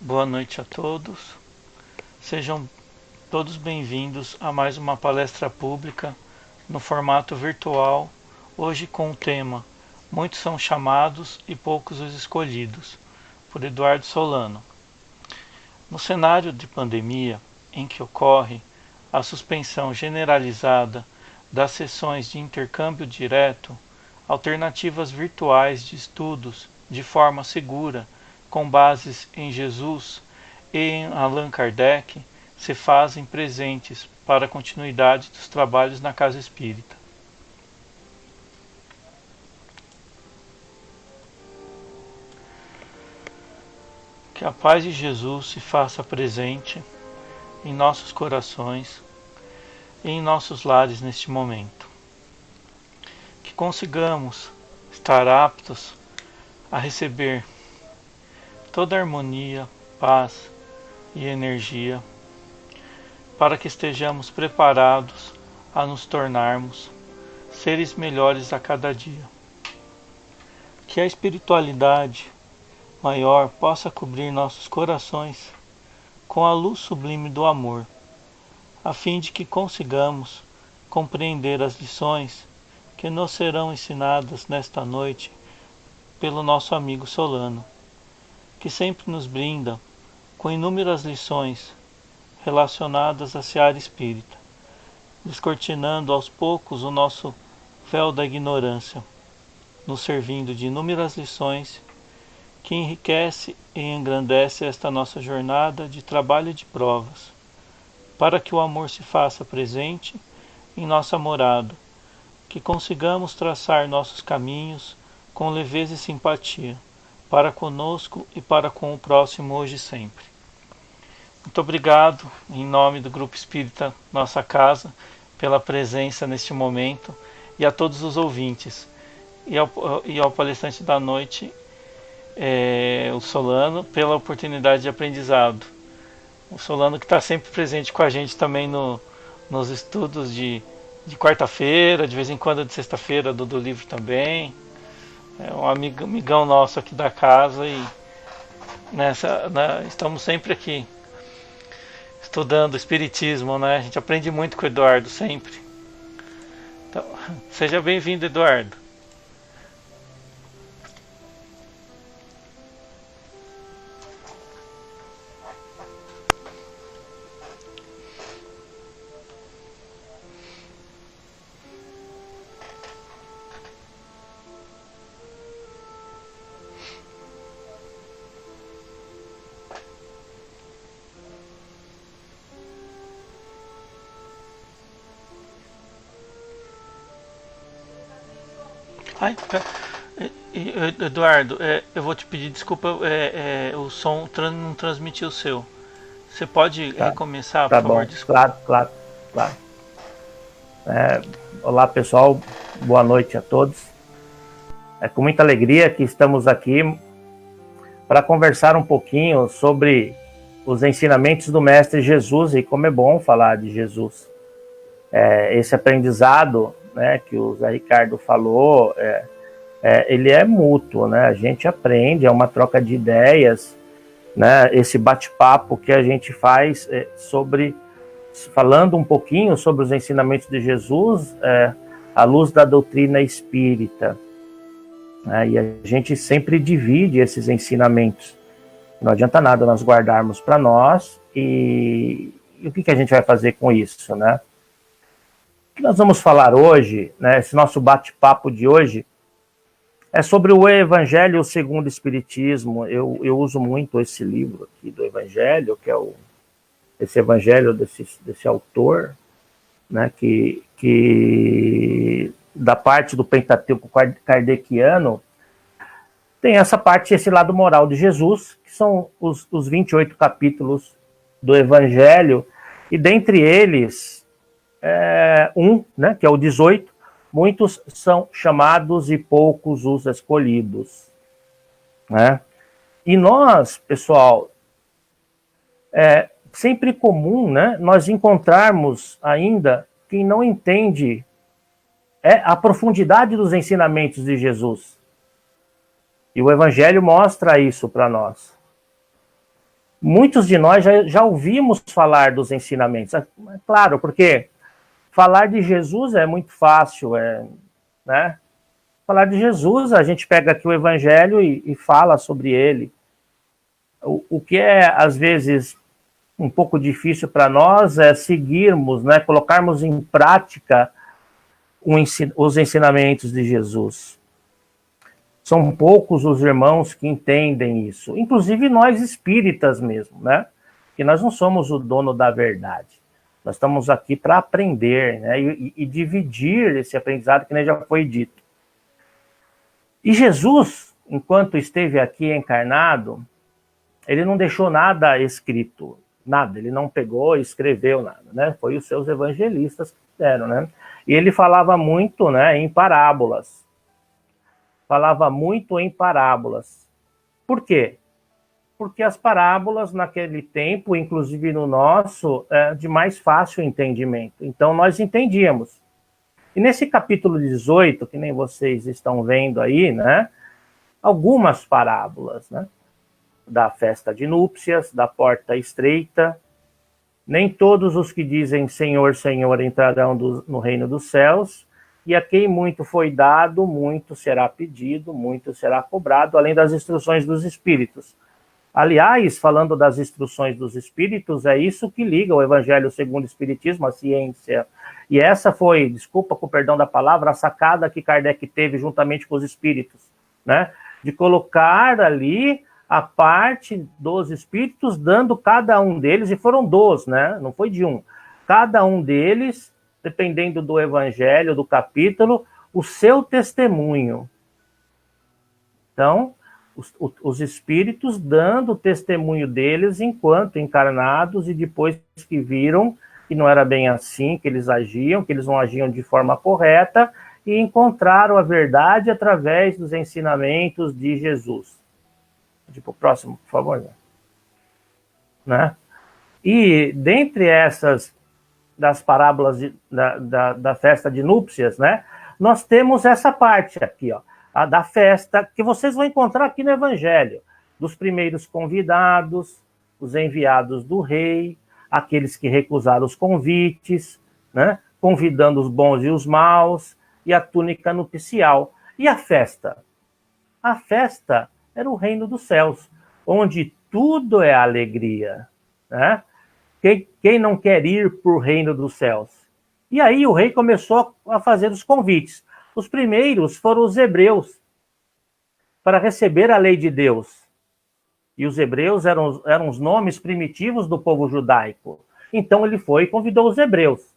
Boa noite a todos. Sejam todos bem-vindos a mais uma palestra pública no formato virtual, hoje com o tema Muitos são chamados e poucos os escolhidos, por Eduardo Solano. No cenário de pandemia em que ocorre a suspensão generalizada das sessões de intercâmbio direto, alternativas virtuais de estudos de forma segura, com bases em Jesus e em Allan Kardec, se fazem presentes para a continuidade dos trabalhos na Casa Espírita. Que a paz de Jesus se faça presente em nossos corações e em nossos lares neste momento. Que consigamos estar aptos a receber toda a harmonia, paz e energia para que estejamos preparados a nos tornarmos seres melhores a cada dia. Que a espiritualidade maior possa cobrir nossos corações com a luz sublime do amor, a fim de que consigamos compreender as lições que nos serão ensinadas nesta noite pelo nosso amigo Solano, que sempre nos brinda com inúmeras lições relacionadas à seara espírita, descortinando aos poucos o nosso véu da ignorância, nos servindo de inúmeras lições que enriquece e engrandece esta nossa jornada de trabalho e de provas, para que o amor se faça presente em nossa morada, que consigamos traçar nossos caminhos com leveza e simpatia, para conosco e para com o próximo hoje e sempre. Muito obrigado, em nome do Grupo Espírita Nossa Casa, pela presença neste momento, e a todos os ouvintes, e ao palestrante da noite, o Solano, pela oportunidade de aprendizado. O Solano que está sempre presente com a gente também nos estudos de quarta-feira, de vez em quando de sexta-feira do livro também. É um amigão nosso aqui da casa e estamos sempre aqui estudando Espiritismo, né? A gente aprende muito com o Eduardo sempre. Então, seja bem-vindo, Eduardo. Ai, Eduardo, eu vou te pedir desculpa, o som não transmitiu o seu. Você pode Tá, recomeçar, por tá favor? bom. Desculpa. Claro, claro, claro. É, Olá, pessoal. Boa noite a todos. É com muita alegria que estamos aqui para conversar um pouquinho sobre os ensinamentos do Mestre Jesus e como é bom falar de Jesus. Esse aprendizado, né, que o Zé Ricardo falou, ele é mútuo, né? A gente aprende, é uma troca de ideias, né? Esse bate-papo que a gente faz falando um pouquinho sobre os ensinamentos de Jesus à luz da doutrina espírita. E a gente sempre divide esses ensinamentos. Não adianta nada nós guardarmos para nós e o que a gente vai fazer com isso, né? O que nós vamos falar hoje, né, esse nosso bate-papo de hoje, é sobre o Evangelho segundo o Espiritismo. Eu uso muito esse livro aqui do Evangelho, que é esse Evangelho desse autor, né, que da parte do Pentateuco kardeciano, tem essa parte, esse lado moral de Jesus, que são os 28 capítulos do Evangelho, e dentre eles, né, que é o 18, muitos são chamados e poucos os escolhidos. Né? E nós, pessoal, sempre comum, né, nós encontrarmos ainda quem não entende a profundidade dos ensinamentos de Jesus. E o Evangelho mostra isso para nós. Muitos de nós já ouvimos falar dos ensinamentos. É claro, porque falar de Jesus é muito fácil, né? Falar de Jesus, a gente pega aqui o Evangelho e fala sobre ele. O que é, às vezes, um pouco difícil para nós é seguirmos, né? Colocarmos em prática os ensinamentos de Jesus. São poucos os irmãos que entendem isso, inclusive nós espíritas mesmo, né? Que nós não somos o dono da verdade. Nós estamos aqui para aprender, né? E dividir esse aprendizado que nem já foi dito. E Jesus, enquanto esteve aqui encarnado, ele não deixou nada escrito, nada. Ele não pegou e escreveu nada, né? Foi os seus evangelistas que fizeram, né? E ele falava muito, né, em parábolas. Falava muito em parábolas. Por quê? Porque as parábolas naquele tempo, inclusive no nosso, é de mais fácil entendimento. Então nós entendíamos. E nesse capítulo 18, que nem vocês estão vendo aí, né? Algumas parábolas, né? Da festa de núpcias, da porta estreita. Nem todos os que dizem Senhor, Senhor entrarão no reino dos céus. E a quem muito foi dado, muito será pedido, muito será cobrado, além das instruções dos espíritos. Aliás, falando das instruções dos espíritos, é isso que liga o Evangelho segundo o Espiritismo à ciência. E essa foi, desculpa com o perdão da palavra, a sacada que Kardec teve juntamente com os espíritos, né? De colocar ali a parte dos espíritos, dando cada um deles, e foram 12, né? Não foi de um. Cada um deles, dependendo do evangelho, do capítulo, o seu testemunho. Então, os espíritos dando o testemunho deles enquanto encarnados e depois que viram que não era bem assim que eles agiam, que eles não agiam de forma correta e encontraram a verdade através dos ensinamentos de Jesus. Tipo, próximo, por favor. Né? E dentre essas das parábolas da festa de núpcias, né? Nós temos essa parte aqui, ó, a da festa, que vocês vão encontrar aqui no Evangelho, dos primeiros convidados, os enviados do rei, aqueles que recusaram os convites, né? Convidando os bons e os maus, e a túnica nupcial. E a festa? A festa era o reino dos céus, onde tudo é alegria, né? Quem não quer ir para o reino dos céus? E aí o rei começou a fazer os convites. Os primeiros foram os hebreus, para receber a lei de Deus. E os hebreus eram os nomes primitivos do povo judaico. Então ele foi e convidou os hebreus.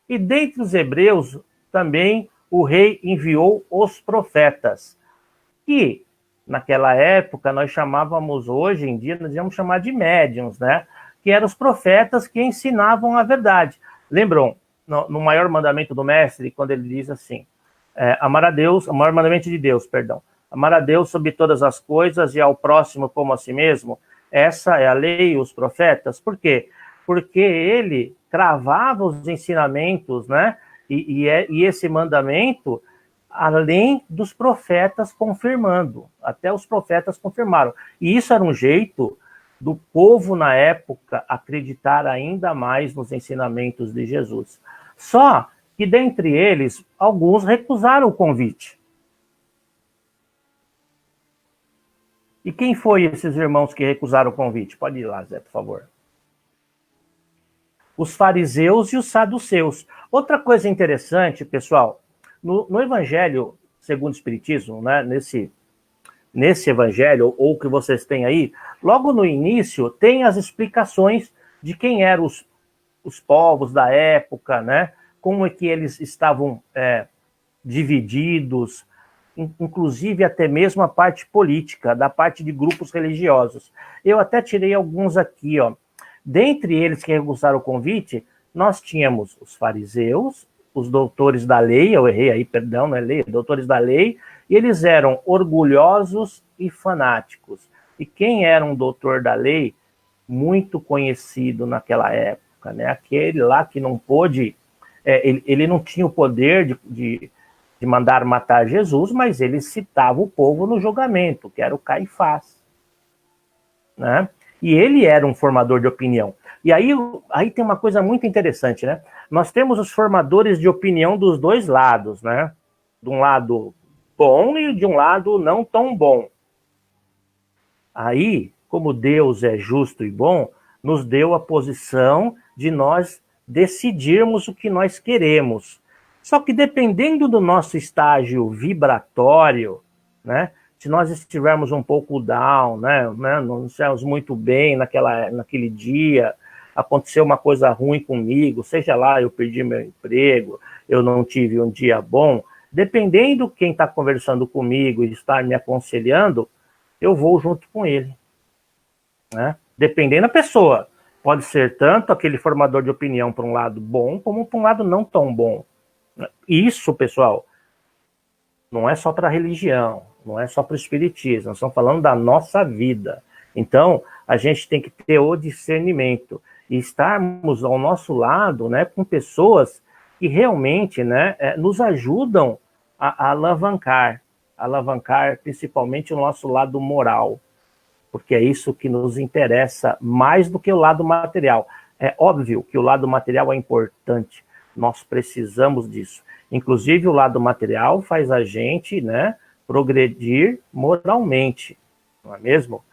E dentre os hebreus, também o rei enviou os profetas, que naquela época nós chamávamos, hoje em dia, nós íamos chamar de médiuns, né? Que eram os profetas que ensinavam a verdade. Lembram, no maior mandamento do mestre, quando ele diz assim, amar a Deus, o maior mandamento de Deus, perdão, amar a Deus sobre todas as coisas e ao próximo como a si mesmo, essa é a lei e os profetas. Por quê? Porque ele cravava os ensinamentos, né? E esse mandamento, além dos profetas confirmando, até os profetas confirmaram. E isso era um jeito do povo na época acreditar ainda mais nos ensinamentos de Jesus. Só que dentre eles, alguns recusaram o convite. E quem foi esses irmãos que recusaram o convite? Pode ir lá, Zé, por favor. Os fariseus e os saduceus. Outra coisa interessante, pessoal, no Evangelho segundo o Espiritismo, né, nesse Evangelho, ou que vocês têm aí, logo no início tem as explicações de quem eram os povos da época, né, como é que eles estavam divididos, inclusive até mesmo a parte política, da parte de grupos religiosos. Eu até tirei alguns aqui, ó. Dentre eles que recusaram o convite, nós tínhamos os fariseus, os doutores da lei, eu errei aí, perdão, não é lei, doutores da lei, e eles eram orgulhosos e fanáticos. E quem era um doutor da lei, muito conhecido naquela época, né? Aquele lá que não pôde, ele não tinha o poder de mandar matar Jesus, mas ele citava o povo no julgamento, que era o Caifás, né? E ele era um formador de opinião. E aí tem uma coisa muito interessante, né? Nós temos os formadores de opinião dos dois lados, né? De um lado bom e de um lado não tão bom. Aí, como Deus é justo e bom, nos deu a posição de nós decidirmos o que nós queremos. Só que dependendo do nosso estágio vibratório, né? Se nós estivermos um pouco down, né, não estivermos muito bem naquele dia, aconteceu uma coisa ruim comigo, seja lá, eu perdi meu emprego, eu não tive um dia bom, dependendo quem está conversando comigo e está me aconselhando, eu vou junto com ele. Né? Dependendo da pessoa. Pode ser tanto aquele formador de opinião para um lado bom, como para um lado não tão bom. Isso, pessoal, não é só para a religião, não é só para o espiritismo, nós estamos falando da nossa vida. Então, a gente tem que ter o discernimento e estarmos ao nosso lado, né, com pessoas que realmente, né, nos ajudam a alavancar principalmente o nosso lado moral, porque é isso que nos interessa mais do que o lado material. É óbvio que o lado material é importante, nós precisamos disso. Inclusive, o lado material faz a gente, né, progredir moralmente, não é mesmo?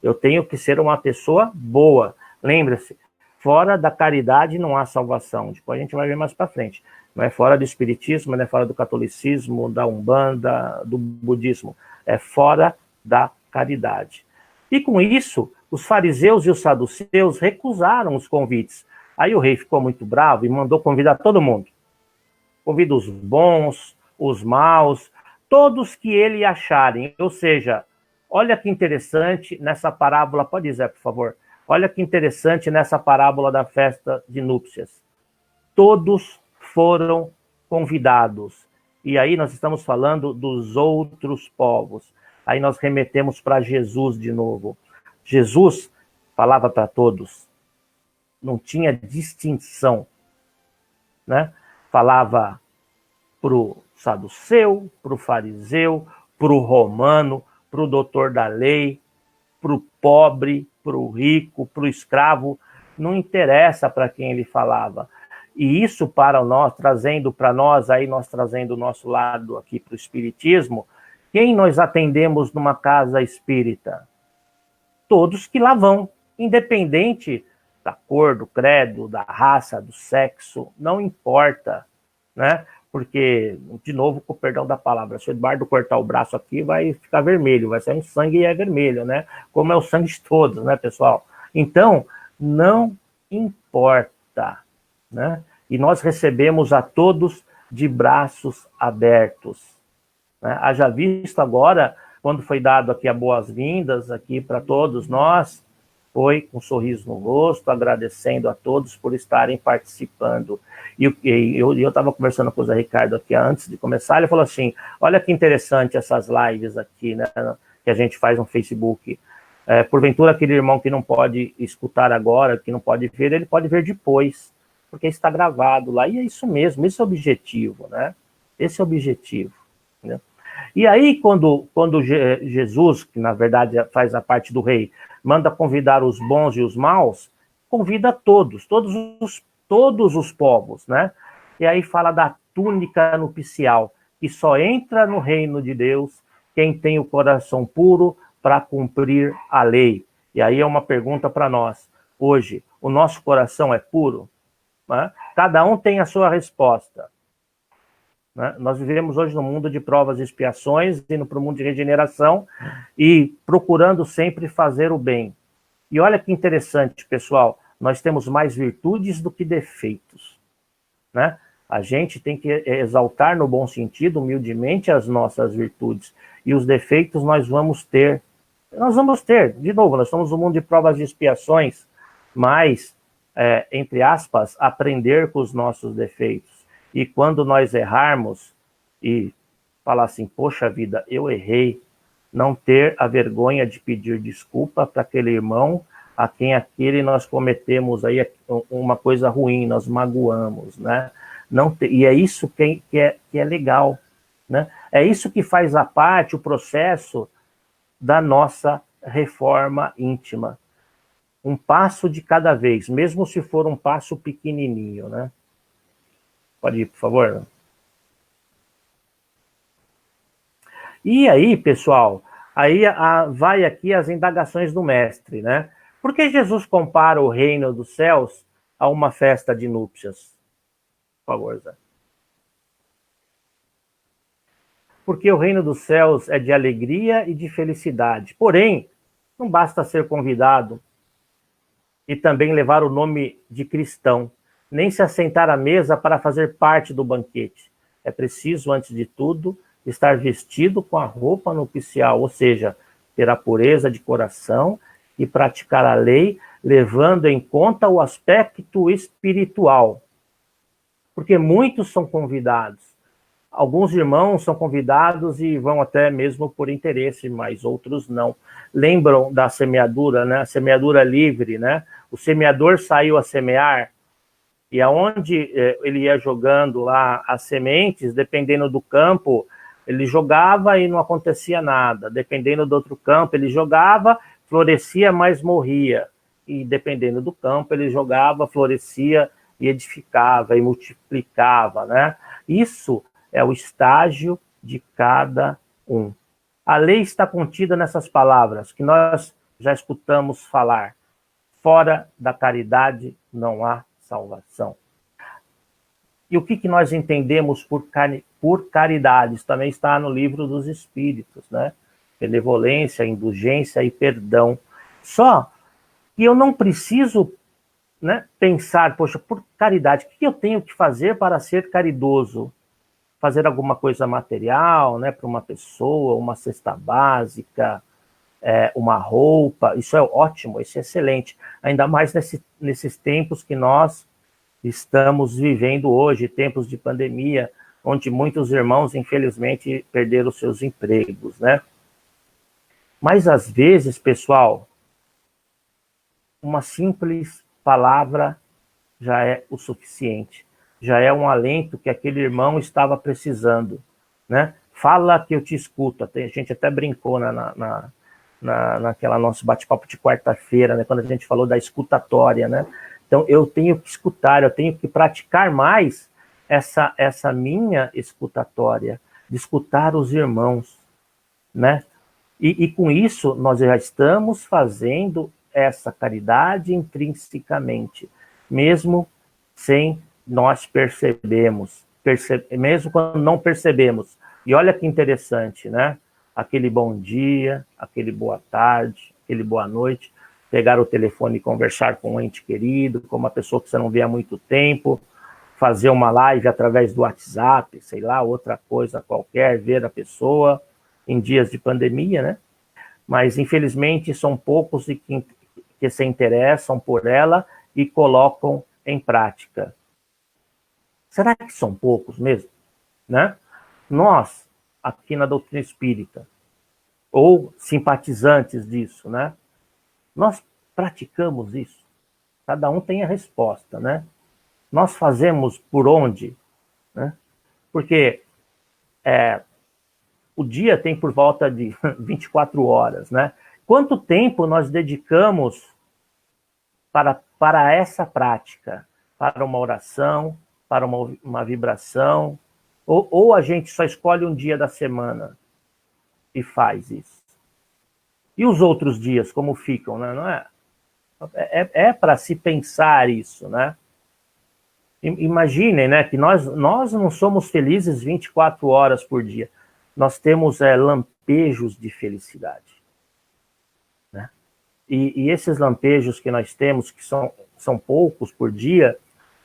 Eu tenho que ser uma pessoa boa. Lembra-se, fora da caridade não há salvação. Depois a gente vai ver mais para frente. Não é fora do espiritismo, não é fora do catolicismo, da umbanda, do budismo. É fora da caridade. E com isso, os fariseus e os saduceus recusaram os convites. Aí o rei ficou muito bravo e mandou convidar todo mundo. Convida os bons, os maus, todos que ele acharem. Ou seja, olha que interessante nessa parábola, pode dizer, por favor, olha que interessante nessa parábola da festa de núpcias. Todos foram convidados. E aí nós estamos falando dos outros povos. Aí nós remetemos para Jesus de novo. Jesus falava para todos. Não tinha distinção, né? Falava para o saduceu, para o fariseu, para o romano, para o doutor da lei, para o pobre, para o rico, para o escravo. Não interessa para quem ele falava. E isso para nós, trazendo para nós, aí nós trazendo o nosso lado aqui para o espiritismo, quem nós atendemos numa casa espírita? Todos que lá vão, independente da cor, do credo, da raça, do sexo, não importa, né? Porque, de novo, com o perdão da palavra, se o Eduardo cortar o braço aqui, vai ficar vermelho, vai sair um sangue e é vermelho, né? Como é o sangue de todos, né, pessoal? Então, não importa, né? E nós recebemos a todos de braços abertos, né? Haja visto agora, quando foi dado aqui a boas-vindas aqui para todos nós, foi com um sorriso no rosto, agradecendo a todos por estarem participando. E eu estava conversando com o Zé Ricardo aqui antes de começar, ele falou assim, olha que interessante essas lives aqui, né, que a gente faz no Facebook. Porventura, aquele irmão que não pode escutar agora, que não pode ver, ele pode ver depois, porque está gravado lá. E é isso mesmo, esse é o objetivo, né? Esse é o objetivo, né? E aí, quando Jesus, que na verdade faz a parte do rei, manda convidar os bons e os maus, convida todos os povos, né? E aí fala da túnica nupcial, que só entra no reino de Deus quem tem o coração puro para cumprir a lei. E aí é uma pergunta para nós. Hoje, o nosso coração é puro? Né? Cada um tem a sua resposta. Né? Nós vivemos hoje no mundo de provas e expiações, indo para o mundo de regeneração e procurando sempre fazer o bem. E olha que interessante, pessoal, nós temos mais virtudes do que defeitos. Né? A gente tem que exaltar no bom sentido, humildemente, as nossas virtudes. E os defeitos nós vamos ter. De novo, nós estamos no mundo de provas e expiações, mas, entre aspas, aprender com os nossos defeitos. E quando nós errarmos e falar assim, poxa vida, eu errei, não ter a vergonha de pedir desculpa para aquele irmão a quem aquele nós cometemos aí uma coisa ruim, nós magoamos, né? Não ter, e é isso que é legal, né? É isso que faz a parte, o processo da nossa reforma íntima. Um passo de cada vez, mesmo se for um passo pequenininho, né? Pode ir, por favor. E aí, pessoal, aí vai aqui as indagações do mestre, né? Por que Jesus compara o reino dos céus a uma festa de núpcias? Por favor, Zé. Porque o reino dos céus é de alegria e de felicidade. Porém, não basta ser convidado e também levar o nome de cristão, nem se assentar à mesa para fazer parte do banquete. É preciso, antes de tudo, estar vestido com a roupa nupcial, ou seja, ter a pureza de coração e praticar a lei, levando em conta o aspecto espiritual. Porque muitos são convidados. Alguns irmãos são convidados e vão até mesmo por interesse, mas outros não. Lembram da semeadura, né? A semeadura livre, né? O semeador saiu a semear e aonde ele ia jogando lá as sementes, dependendo do campo, ele jogava e não acontecia nada. Dependendo do outro campo, ele jogava, florescia, mas morria. E dependendo do campo, ele jogava, florescia e edificava e multiplicava, né? Isso é o estágio de cada um. A lei está contida nessas palavras que nós já escutamos falar. Fora da caridade não há salvação. E o que nós entendemos por caridade? Isso também está no livro dos Espíritos, né? Benevolência, indulgência e perdão. Só que eu não preciso, né, pensar, poxa, por caridade, o que eu tenho que fazer para ser caridoso? Fazer alguma coisa material, né, para uma pessoa, uma cesta básica, uma roupa, isso é ótimo, isso é excelente. Ainda mais nesses tempos que nós estamos vivendo hoje, tempos de pandemia, onde muitos irmãos, infelizmente, perderam seus empregos, né? Mas, às vezes, pessoal, uma simples palavra já é o suficiente. Já é um alento que aquele irmão estava precisando, né? Fala que eu te escuto. A gente até brincou naquela nosso bate-papo de quarta-feira, né? Quando a gente falou da escutatória, né? Então, eu tenho que escutar, eu tenho que praticar mais essa minha escutatória, de escutar os irmãos, né? E com isso, nós já estamos fazendo essa caridade intrinsecamente, mesmo sem nós mesmo quando não percebemos. E olha que interessante, né? Aquele bom dia, aquele boa tarde, aquele boa noite, pegar o telefone e conversar com um ente querido, com uma pessoa que você não vê há muito tempo, fazer uma live através do WhatsApp, sei lá, outra coisa qualquer, ver a pessoa em dias de pandemia, né? Mas, infelizmente, são poucos que se interessam por ela e colocam em prática. Será que são poucos mesmo? Né? Nós, aqui na doutrina espírita, ou simpatizantes disso, né? Nós praticamos isso. Cada um tem a resposta, né? Nós fazemos por onde? Né? Porque o dia tem por volta de 24 horas, né? Quanto tempo nós dedicamos para essa prática? Para uma oração, para uma vibração? Ou a gente só escolhe um dia da semana e faz isso? E os outros dias, como ficam, né? Não é? É para se pensar isso, né? Imaginem, né, que nós não somos felizes 24 horas por dia. Nós temos lampejos de felicidade, né? E esses lampejos que nós temos, que são poucos por dia,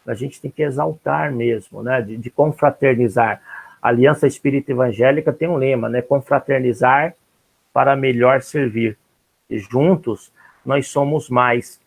a gente tem que exaltar mesmo, né? De confraternizar. A Aliança Espírita Evangélica tem um lema, né? Confraternizar para melhor servir. E juntos nós somos mais.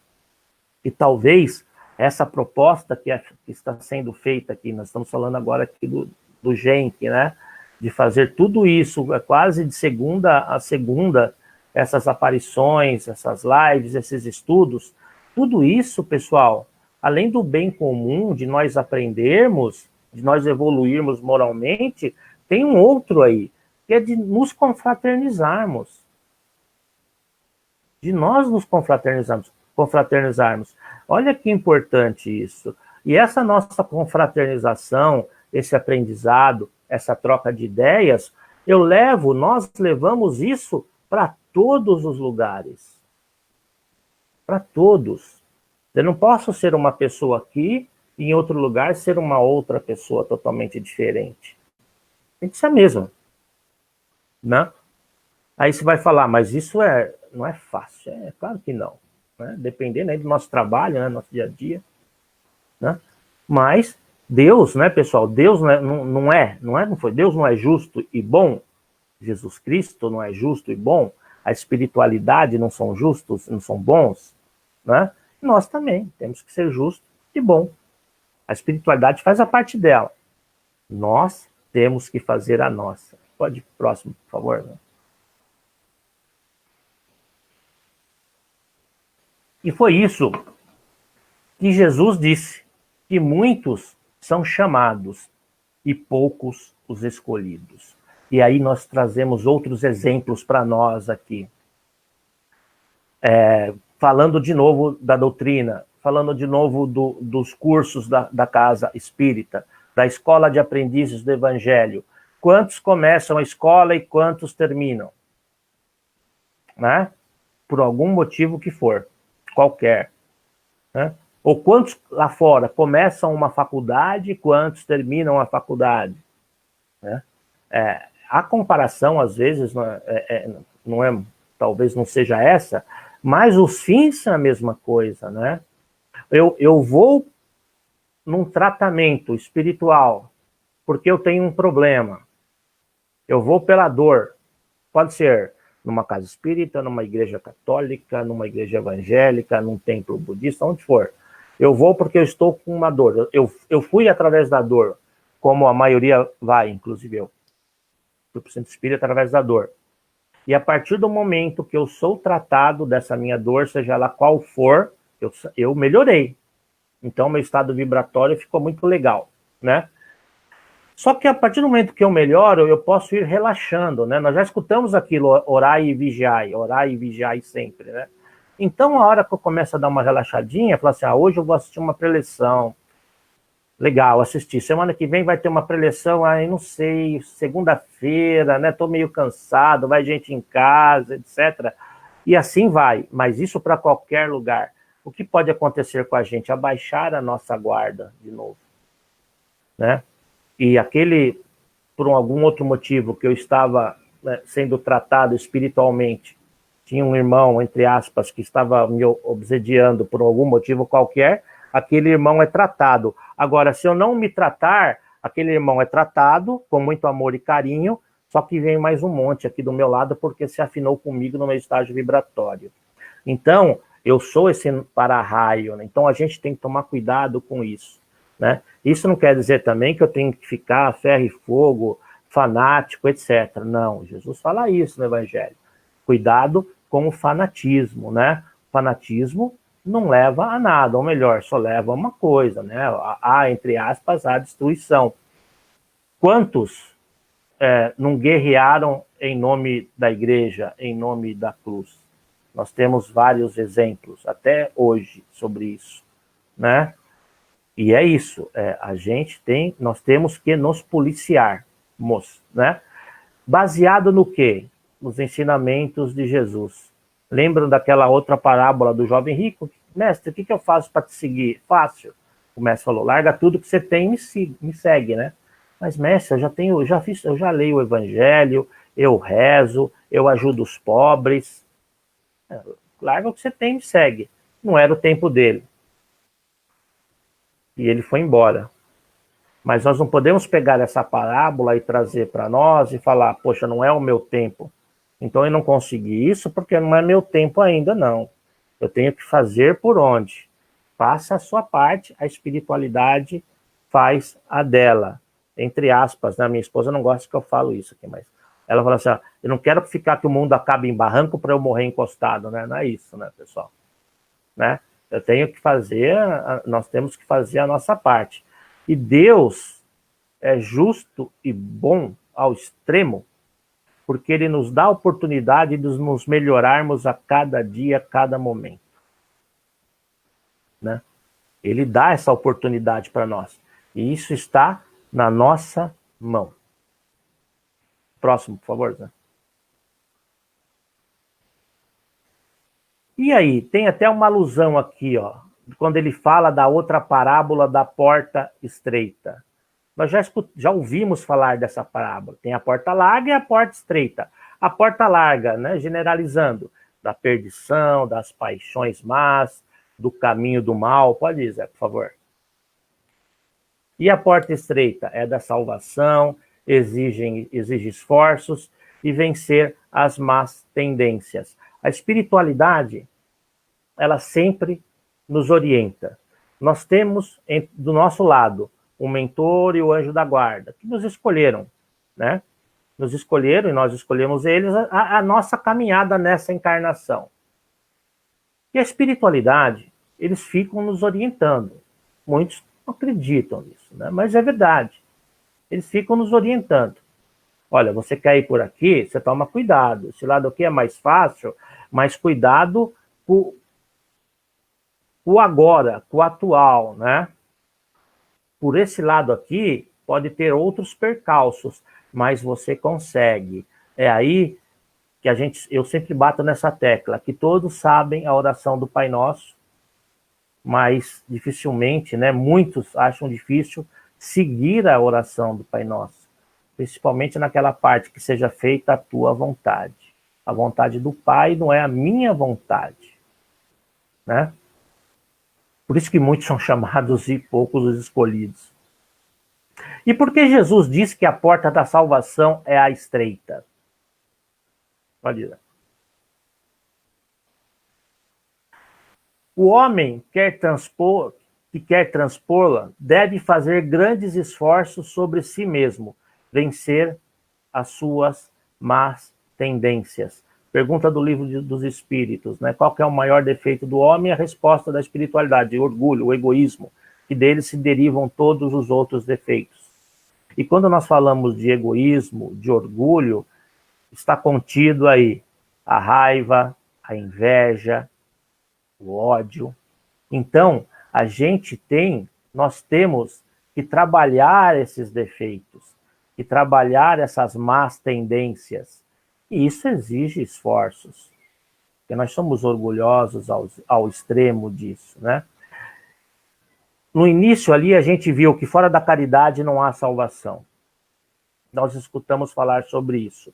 E talvez essa proposta que está sendo feita aqui, nós estamos falando agora aqui do GENC, né? De fazer tudo isso, quase de segunda a segunda, essas aparições, essas lives, esses estudos, tudo isso, pessoal, além do bem comum, de nós aprendermos, de nós evoluirmos moralmente, tem um outro aí, que é de nos confraternizarmos. de nós nos confraternizarmos. Olha que importante isso. E essa nossa confraternização, esse aprendizado, essa troca de ideias, nós levamos isso para todos os lugares. Para todos. Eu não posso ser uma pessoa aqui e em outro lugar ser uma outra pessoa totalmente diferente. Tem que ser a mesma. Né? Aí você vai falar, mas isso não é fácil. É claro que não. Né? Dependendo aí do nosso trabalho, né? Nosso dia a dia. Né? Mas Deus, né, pessoal? Deus não foi. Deus não é justo e bom. Jesus Cristo não é justo e bom. A espiritualidade não são justos, não são bons. Né? Nós também temos que ser justos e bom. A espiritualidade faz a parte dela. Nós temos que fazer a nossa. Pode ir pro próximo, por favor. Né? E foi isso que Jesus disse, que muitos são chamados e poucos os escolhidos. E aí nós trazemos outros exemplos para nós aqui. Falando de novo da doutrina, falando de novo dos cursos da Casa Espírita, da Escola de Aprendizes do Evangelho. Quantos começam a escola e quantos terminam? Né? Por algum motivo que for, qualquer. Né? Ou quantos lá fora começam uma faculdade e quantos terminam a faculdade? Né? A comparação, às vezes, talvez não seja essa, mas os fins são a mesma coisa. Né? Eu vou num tratamento espiritual porque eu tenho um problema. Eu vou pela dor. Pode ser numa casa espírita, numa igreja católica, numa igreja evangélica, num templo budista, onde for. Eu vou porque eu estou com uma dor. Eu fui através da dor, como a maioria vai, inclusive eu. Fui para o centro espírita através da dor. E a partir do momento que eu sou tratado dessa minha dor, seja ela qual for, eu melhorei. Então, meu estado vibratório ficou muito legal, né? Só que a partir do momento que eu melhoro, eu posso ir relaxando, né? Nós já escutamos aquilo, orai e vigiai sempre, né? Então, a hora que eu começo a dar uma relaxadinha, falar assim, hoje eu vou assistir uma preleção. Legal, assisti. Semana que vem vai ter uma preleção, não sei, segunda-feira, né? Tô meio cansado, vai gente em casa, etc. E assim vai, mas isso para qualquer lugar. O que pode acontecer com a gente? Abaixar a nossa guarda de novo, né? E por algum outro motivo que eu estava, né, sendo tratado espiritualmente, tinha um irmão, entre aspas, que estava me obsediando por algum motivo qualquer, aquele irmão é tratado. Agora, se eu não me tratar, aquele irmão é tratado com muito amor e carinho, só que vem mais um monte aqui do meu lado porque se afinou comigo no meu estágio vibratório. Então, eu sou esse para-raio, né? Então a gente tem que tomar cuidado com isso. Né? Isso não quer dizer também que eu tenho que ficar ferro e fogo, fanático, etc. Não, Jesus fala isso no Evangelho. Cuidado com o fanatismo, né? O fanatismo não leva a nada, ou melhor, só leva a uma coisa, né? Entre aspas, a destruição. Quantos não guerrearam em nome da igreja, em nome da cruz? Nós temos vários exemplos, até hoje, sobre isso, né? E é isso, nós temos que nos policiarmos, né? Baseado no quê? Nos ensinamentos de Jesus. Lembram daquela outra parábola do jovem rico? Mestre, o que eu faço para te seguir? Fácil. O mestre falou, larga tudo que você tem e me segue, né? Mas, mestre, eu já leio o evangelho, eu rezo, eu ajudo os pobres. Larga o que você tem e me segue. Não era o tempo dele. E ele foi embora. Mas nós não podemos pegar essa parábola e trazer para nós e falar, poxa, não é o meu tempo. Então eu não consegui isso porque não é meu tempo ainda, não. Eu tenho que fazer por onde? Faça a sua parte, a espiritualidade faz a dela. Entre aspas, né? Minha esposa não gosta que eu falo isso aqui, mas ela fala assim, eu não quero ficar que o mundo acabe em barranco para eu morrer encostado, né? Não é isso, né, pessoal? Né? Nós temos que fazer a nossa parte. E Deus é justo e bom ao extremo porque ele nos dá a oportunidade de nos melhorarmos a cada dia, a cada momento. Né? Ele dá essa oportunidade para nós. E isso está na nossa mão. Próximo, por favor, Zé. E aí, tem até uma alusão aqui, ó, quando ele fala da outra parábola da porta estreita. Nós já ouvimos falar dessa parábola. Tem a porta larga e a porta estreita. A porta larga, né, generalizando, da perdição, das paixões más, do caminho do mal. Pode ir, Zé, por favor. E a porta estreita é da salvação, exige esforços e vencer as más tendências. A espiritualidade, ela sempre nos orienta. Nós temos do nosso lado o mentor e o anjo da guarda, que nos escolheram, né? Nos escolheram e nós escolhemos eles a nossa caminhada nessa encarnação. E a espiritualidade, eles ficam nos orientando. Muitos não acreditam nisso, né? Mas é verdade. Eles ficam nos orientando. Olha, você quer ir por aqui, você toma cuidado. Esse lado aqui é mais fácil, mas cuidado com o agora, com o atual, né? Por esse lado aqui, pode ter outros percalços, mas você consegue. É aí que eu sempre bato nessa tecla, que todos sabem a oração do Pai Nosso, mas dificilmente, né? Muitos acham difícil seguir a oração do Pai Nosso. Principalmente naquela parte que seja feita a tua vontade. A vontade do Pai não é a minha vontade. Né? Por isso que muitos são chamados e poucos os escolhidos. E por que Jesus disse que a porta da salvação é a estreita? Olha. O homem que quer transpô-la deve fazer grandes esforços sobre si mesmo, vencer as suas más tendências. Pergunta do Livro dos Espíritos, né? Qual que é o maior defeito do homem? A resposta da espiritualidade, o orgulho, o egoísmo, que dele se derivam todos os outros defeitos. E quando nós falamos de egoísmo, de orgulho, está contido aí a raiva, a inveja, o ódio. Então, nós temos que trabalhar esses defeitos, e trabalhar essas más tendências. E isso exige esforços, porque nós somos orgulhosos ao extremo disso, né? No início ali a gente viu que fora da caridade não há salvação. Nós escutamos falar sobre isso.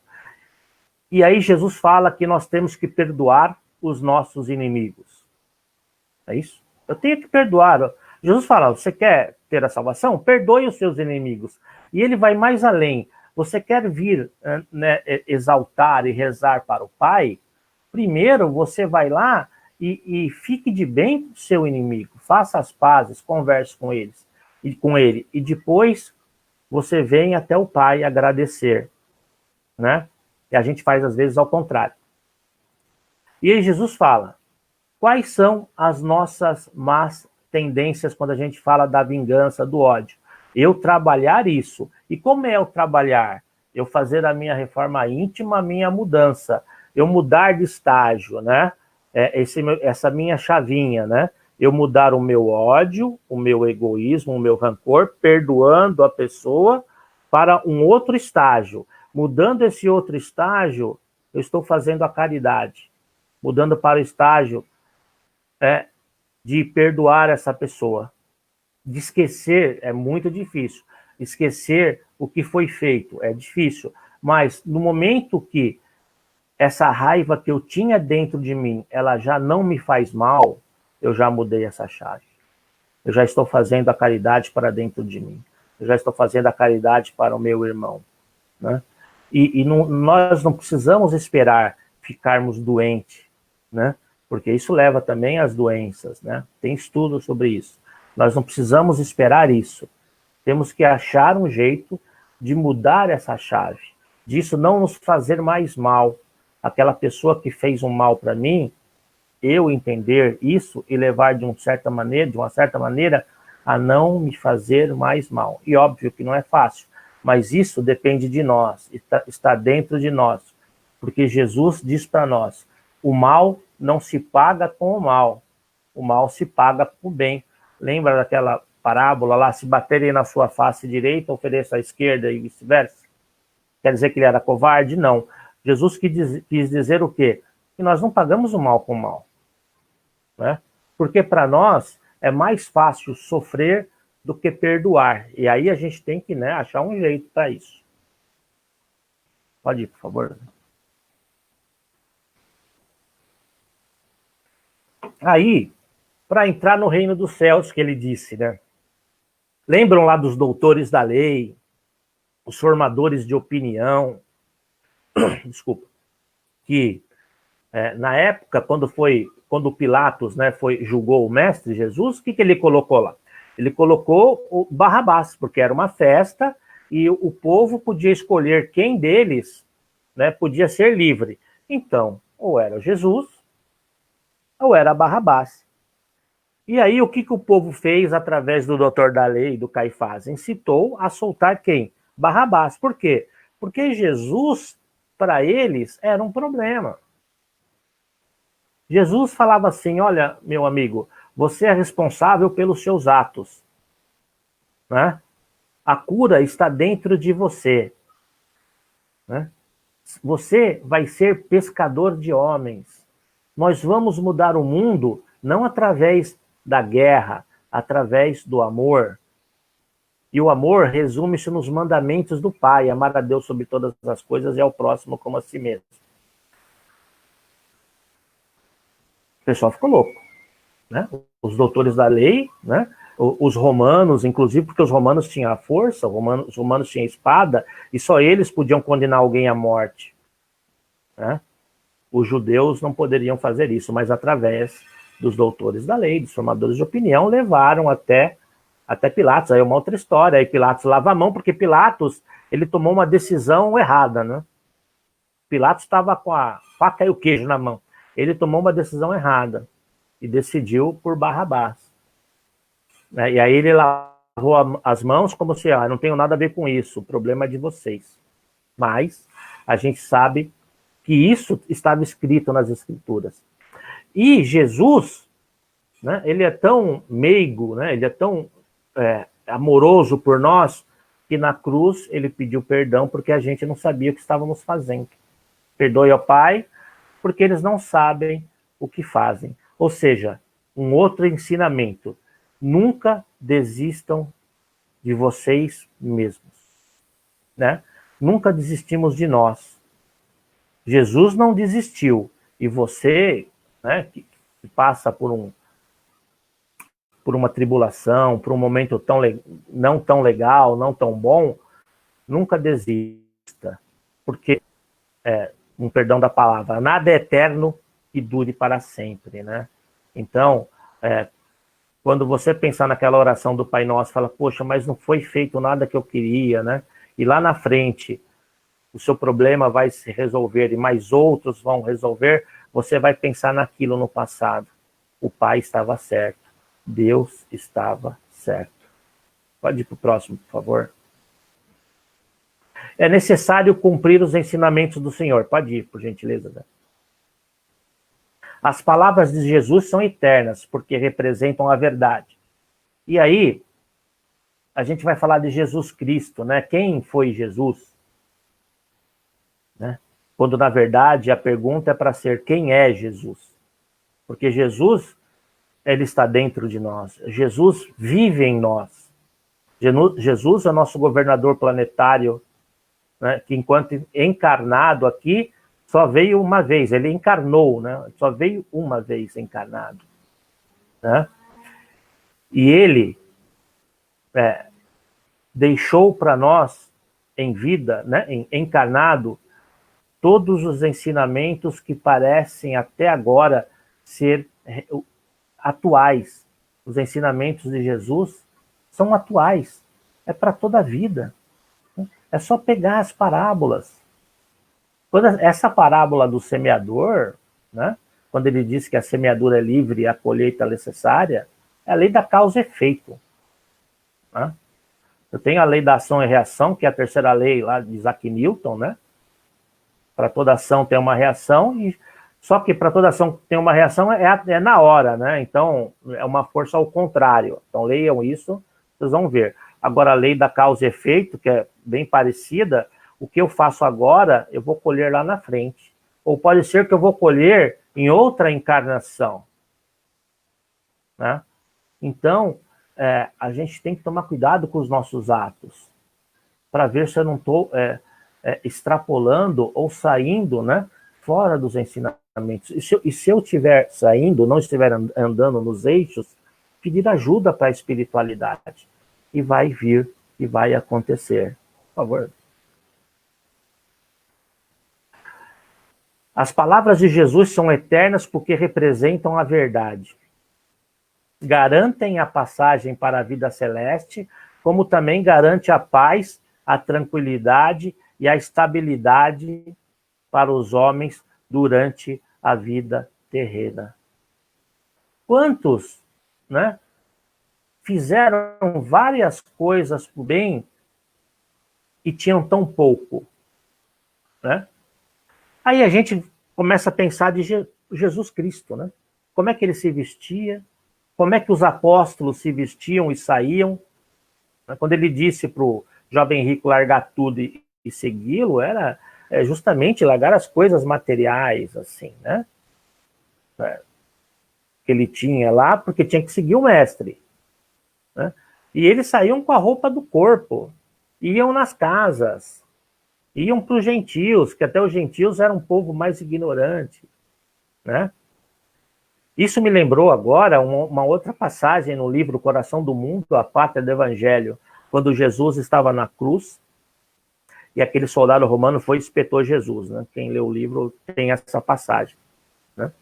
E aí Jesus fala que nós temos que perdoar os nossos inimigos. É isso? Eu tenho que perdoar. Jesus fala, você quer ter a salvação? Perdoe os seus inimigos. E ele vai mais além. Você quer vir, né, exaltar e rezar para o Pai? Primeiro você vai lá e fique de bem com o seu inimigo. Faça as pazes, converse com ele. E depois você vem até o Pai agradecer. Né? E a gente faz às vezes ao contrário. E aí Jesus fala, quais são as nossas más tendências quando a gente fala da vingança, do ódio? Eu trabalhar isso. E como é eu trabalhar? Eu fazer a minha reforma íntima, a minha mudança. Eu mudar de estágio, né? Essa minha chavinha, né? Eu mudar o meu ódio, o meu egoísmo, o meu rancor, perdoando a pessoa para um outro estágio. Mudando esse outro estágio, eu estou fazendo a caridade. Mudando para o estágio de perdoar essa pessoa. De esquecer é muito difícil. Esquecer o que foi feito é difícil. Mas no momento que essa raiva que eu tinha dentro de mim, ela já não me faz mal, eu já mudei essa chave. Eu já estou fazendo a caridade para dentro de mim. Eu já estou fazendo a caridade para o meu irmão. Né? Nós não precisamos esperar ficarmos doentes, né? Porque isso leva também às doenças. Né? Tem estudo sobre isso. Nós não precisamos esperar isso. Temos que achar um jeito de mudar essa chave. Disso não nos fazer mais mal. Aquela pessoa que fez um mal para mim, eu entender isso e levar de uma certa maneira, a não me fazer mais mal. E óbvio que não é fácil, mas isso depende de nós, está dentro de nós. Porque Jesus diz para nós, o mal não se paga com o mal se paga com o bem. Lembra daquela parábola lá, se baterem na sua face direita, ofereça à esquerda e vice-versa? Quer dizer que ele era covarde? Não. Jesus quis dizer o quê? Que nós não pagamos o mal com o mal. Né? Porque para nós é mais fácil sofrer do que perdoar. E aí a gente tem que, né, achar um jeito para isso. Pode ir, por favor. Aí, para entrar no reino dos céus, que ele disse, né? Lembram lá dos doutores da lei, os formadores de opinião, desculpa, que na época, quando Pilatos, né, julgou o mestre Jesus, o que ele colocou lá? Ele colocou o Barrabás, porque era uma festa e o povo podia escolher quem deles, né, podia ser livre. Então, ou era Jesus, ou era Barrabás. E aí, o que o povo fez através do doutor da lei, do Caifás? Incitou a soltar quem? Barrabás. Por quê? Porque Jesus, para eles, era um problema. Jesus falava assim, olha, meu amigo, você é responsável pelos seus atos. Né? A cura está dentro de você. Né? Você vai ser pescador de homens. Nós vamos mudar o mundo não através da guerra, através do amor. E o amor resume-se nos mandamentos do Pai, amar a Deus sobre todas as coisas e ao próximo como a si mesmo. O pessoal ficou louco. Né? Os doutores da lei, né? Os romanos, inclusive porque os romanos tinham a força, os romanos tinham a espada, e só eles podiam condenar alguém à morte. Né? Os judeus não poderiam fazer isso, mas através dos doutores da lei, dos formadores de opinião, levaram até Pilatos. Aí é uma outra história. Aí Pilatos lava a mão, porque Pilatos ele tomou uma decisão errada. Né? Pilatos estava com a faca e o queijo na mão. Ele tomou uma decisão errada e decidiu por Barrabás. E aí ele lavou as mãos como se, não tenho nada a ver com isso, o problema é de vocês. Mas a gente sabe que isso estava escrito nas Escrituras. E Jesus, né, ele é tão meigo, né, ele é tão amoroso por nós, que na cruz ele pediu perdão porque a gente não sabia o que estávamos fazendo. Perdoe ao Pai, porque eles não sabem o que fazem. Ou seja, um outro ensinamento. Nunca desistam de vocês mesmos. Né? Nunca desistimos de nós. Jesus não desistiu. E você, né, que passa por uma tribulação, por um momento não tão legal, não tão bom, nunca desista. Porque, um perdão da palavra, nada é eterno e dure para sempre. Né? Então, quando você pensar naquela oração do Pai Nosso, fala, poxa, mas não foi feito nada que eu queria, né? E lá na frente, o seu problema vai se resolver e mais outros vão resolver, você vai pensar naquilo no passado. O Pai estava certo. Deus estava certo. Pode ir para o próximo, por favor. É necessário cumprir os ensinamentos do Senhor. Pode ir, por gentileza, né? As palavras de Jesus são eternas, porque representam a verdade. E aí, a gente vai falar de Jesus Cristo, né? Quem foi Jesus? Né? Quando, na verdade, a pergunta é para ser quem é Jesus? Porque Jesus, ele está dentro de nós. Jesus vive em nós. Jesus é nosso governador planetário, né? Que enquanto encarnado aqui, só veio uma vez, ele encarnou, né? Só veio uma vez encarnado. Né? E ele deixou para nós, em vida, né? Encarnado, todos os ensinamentos que parecem até agora ser atuais. Os ensinamentos de Jesus são atuais, é para toda a vida. É só pegar as parábolas. Essa parábola do semeador, né, quando ele diz que a semeadura é livre e a colheita é necessária, é a lei da causa e efeito. Né? Eu tenho a lei da ação e reação, que é a terceira lei lá de Isaac Newton, né? Para toda ação tem uma reação, e só que para toda ação tem uma reação é na hora, né? Então, é uma força ao contrário. Então, leiam isso, vocês vão ver. Agora, a lei da causa e efeito, que é bem parecida, o que eu faço agora, eu vou colher lá na frente. Ou pode ser que eu vou colher em outra encarnação, né? Então, a gente tem que tomar cuidado com os nossos atos, para ver se eu não estou extrapolando ou saindo, né, fora dos ensinamentos. E se eu estiver saindo, não estiver andando nos eixos, pedir ajuda para a espiritualidade. E vai vir, e vai acontecer. Por favor. As palavras de Jesus são eternas porque representam a verdade. Garantem a passagem para a vida celeste, como também garante a paz, a tranquilidade e a estabilidade para os homens durante a vida terrena. Quantos, né, fizeram várias coisas por bem e tinham tão pouco, né? Aí a gente começa a pensar de Jesus Cristo, né? Como é que ele se vestia? Como é que os apóstolos se vestiam e saíam? Quando ele disse para o jovem rico largar tudo e segui-lo, era justamente largar as coisas materiais, assim, né? Que ele tinha lá, porque tinha que seguir o mestre, né? E eles saíam com a roupa do corpo, iam nas casas, iam para os gentios, que até os gentios eram um povo mais ignorante, né? Isso me lembrou agora uma outra passagem no livro Coração do Mundo, a Pátria do Evangelho, quando Jesus estava na cruz e aquele soldado romano foi e espetou Jesus, né? Quem lê o livro tem essa passagem, né?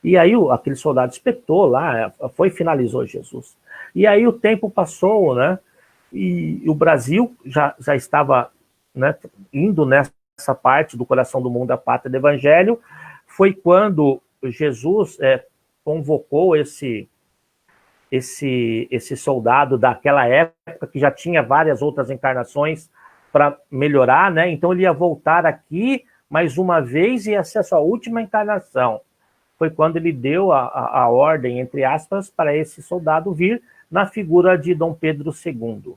E aí aquele soldado espetou lá, foi e finalizou Jesus. E aí o tempo passou, né? E o Brasil já estava, né, indo nessa parte do Coração do Mundo, a Pátria do Evangelho. Foi quando Jesus convocou esse soldado daquela época, que já tinha várias outras encarnações para melhorar, né? Então ele ia voltar aqui mais uma vez e ia ser a sua última encarnação. Foi quando ele deu a ordem, entre aspas, para esse soldado vir na figura de Dom Pedro II.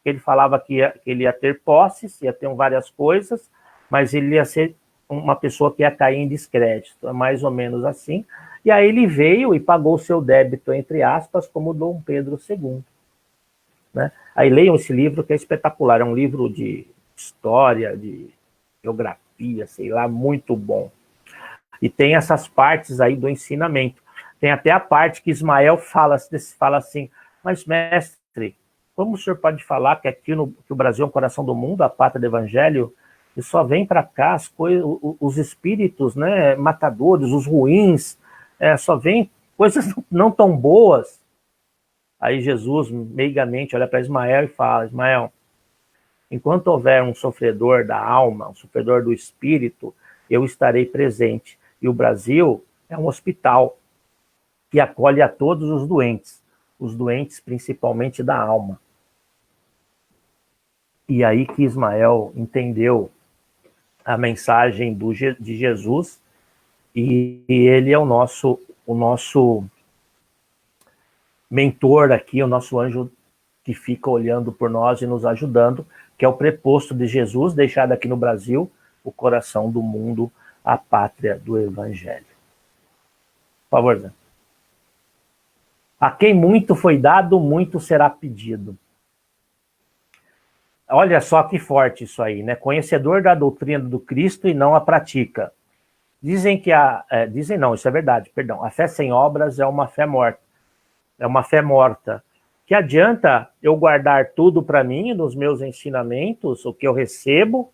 Ele falava que ele ia ter posses, ia ter várias coisas, mas ele ia ser uma pessoa que ia cair em descrédito, é mais ou menos assim. E aí ele veio e pagou o seu débito, entre aspas, como Dom Pedro II. Né? Aí leiam esse livro, que é espetacular, é um livro de história, de geografia, sei lá, muito bom. E tem essas partes aí do ensinamento. Tem até a parte que Ismael fala assim, mas mestre, como o senhor pode falar que aqui que o Brasil é o coração do mundo, a pátria do evangelho, e só vem para cá os espíritos, né, matadores, os ruins, só vem coisas não tão boas. Aí Jesus, meigamente, olha para Ismael e fala, Ismael, enquanto houver um sofredor da alma, um sofredor do espírito, eu estarei presente. E o Brasil é um hospital que acolhe a todos os doentes principalmente da alma. E aí que Ismael entendeu a mensagem de Jesus, e ele é o nosso mentor aqui, o nosso anjo que fica olhando por nós e nos ajudando, que é o preposto de Jesus, deixado aqui no Brasil, o coração do mundo, a pátria do evangelho. Por favor, Zé. A quem muito foi dado, muito será pedido. Olha só que forte isso aí, né? Conhecedor da doutrina do Cristo e não a pratica. Dizem que dizem não, isso é verdade, perdão. A fé sem obras é uma fé morta. É uma fé morta. Que adianta eu guardar tudo para mim, nos meus ensinamentos, o que eu recebo,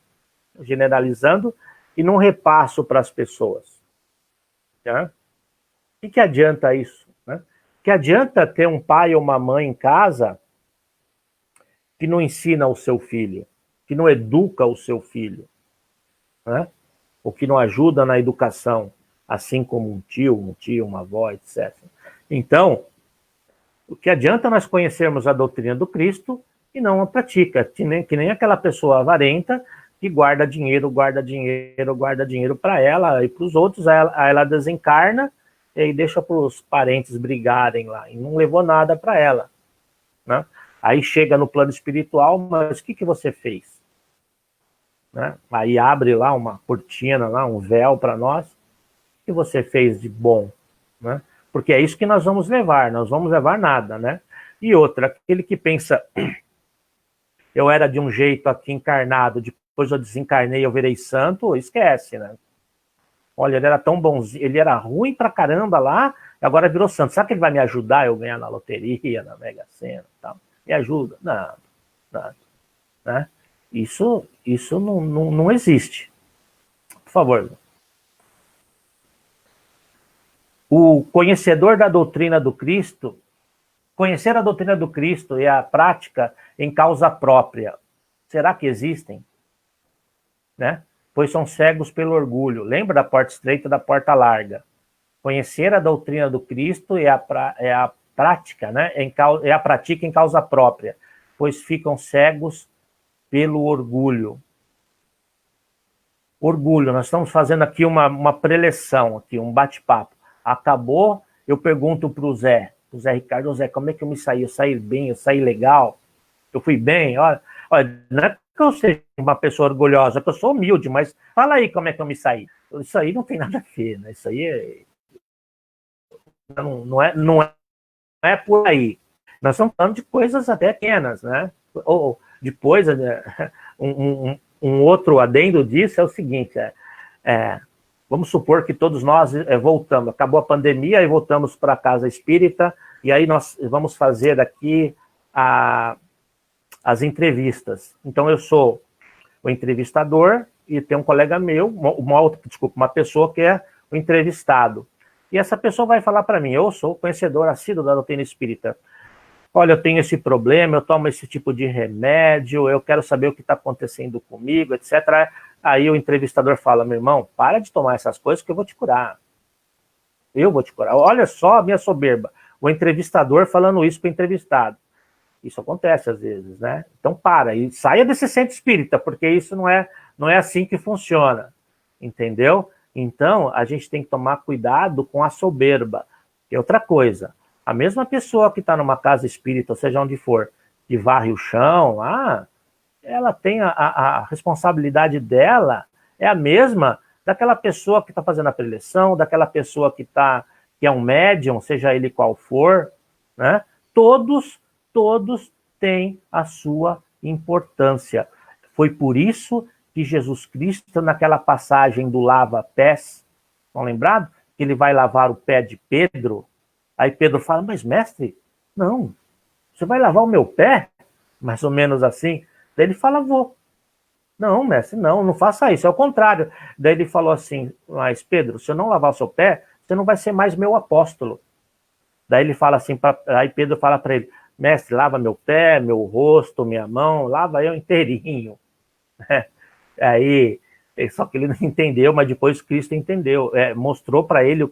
generalizando, e não repasso para as pessoas? Tá? O que adianta isso? Né? Que adianta ter um pai ou uma mãe em casa que não ensina o seu filho, que não educa o seu filho, né? Ou que não ajuda na educação, assim como um tio, uma avó, etc. Então, o que adianta nós conhecermos a doutrina do Cristo e não a pratica, que nem aquela pessoa avarenta e guarda dinheiro para ela e para os outros. Aí ela desencarna e deixa para os parentes brigarem lá, e não levou nada para ela, né? Aí chega no plano espiritual, mas o que você fez? Né? Aí abre lá uma cortina, lá, um véu para nós. O que você fez de bom? Né? Porque é isso que nós vamos levar, nós vamos levar nada, né? E outra, aquele que pensa, eu era de um jeito aqui encarnado, depois eu desencarnei, eu virei santo, esquece, né? Olha, ele era tão bonzinho, ele era ruim pra caramba lá, e agora virou santo. Será que ele vai me ajudar eu ganhar na loteria, na Mega Sena e tal? Me ajuda? Não, nada, né? Isso não existe. Por favor. O conhecedor da doutrina do Cristo, conhecer a doutrina do Cristo e a prática em causa própria, será que existem? Né? Pois são cegos pelo orgulho. Lembra da porta estreita e da porta larga? Conhecer a doutrina do Cristo é a prática, né? É a prática em causa própria, pois ficam cegos pelo orgulho. Orgulho, nós estamos fazendo aqui uma preleção, aqui, um bate-papo. Acabou, eu pergunto para o Zé Ricardo, Zé, como é que eu me saí? Eu saí bem, eu saí legal, eu fui bem, olha, não é que eu seja uma pessoa orgulhosa, que eu sou humilde, mas fala aí como é que eu me saí. Isso aí não tem nada a ver, né? Isso aí não é por aí. Nós estamos falando de coisas até pequenas, né? Ou depois, um outro adendo disso é o seguinte, vamos supor que todos nós voltamos, acabou a pandemia e voltamos para a casa espírita, e aí nós vamos fazer aqui as entrevistas. Então eu sou o entrevistador e tem um colega meu, uma pessoa que é o entrevistado. E essa pessoa vai falar para mim, eu sou conhecedor assíduo da doutrina espírita. Olha, eu tenho esse problema, eu tomo esse tipo de remédio, eu quero saber o que está acontecendo comigo, etc. Aí o entrevistador fala, meu irmão, para de tomar essas coisas que eu vou te curar. Eu vou te curar. Olha só a minha soberba. O entrevistador falando isso para o entrevistado. Isso acontece às vezes, né? Então para, e saia desse centro espírita, porque isso não é assim que funciona, entendeu? Então, a gente tem que tomar cuidado com a soberba. E outra coisa, a mesma pessoa que está numa casa espírita, ou seja, onde for, que varre o chão, ela tem a responsabilidade dela, é a mesma daquela pessoa que está fazendo a preleção, daquela pessoa que é um médium, seja ele qual for, né? Todos têm a sua importância. Foi por isso que Jesus Cristo, naquela passagem do lava-pés, estão lembrados? Que ele vai lavar o pé de Pedro. Aí Pedro fala, mas mestre, não, você vai lavar o meu pé? Mais ou menos assim. Daí ele fala, vou. Não, mestre, não faça isso, é o contrário. Daí ele falou assim, mas Pedro, se eu não lavar o seu pé, você não vai ser mais meu apóstolo. Daí ele fala assim, aí Pedro fala para ele, mestre, lava meu pé, meu rosto, minha mão, lava eu inteirinho. Aí, só que ele não entendeu, mas depois Cristo entendeu, mostrou para ele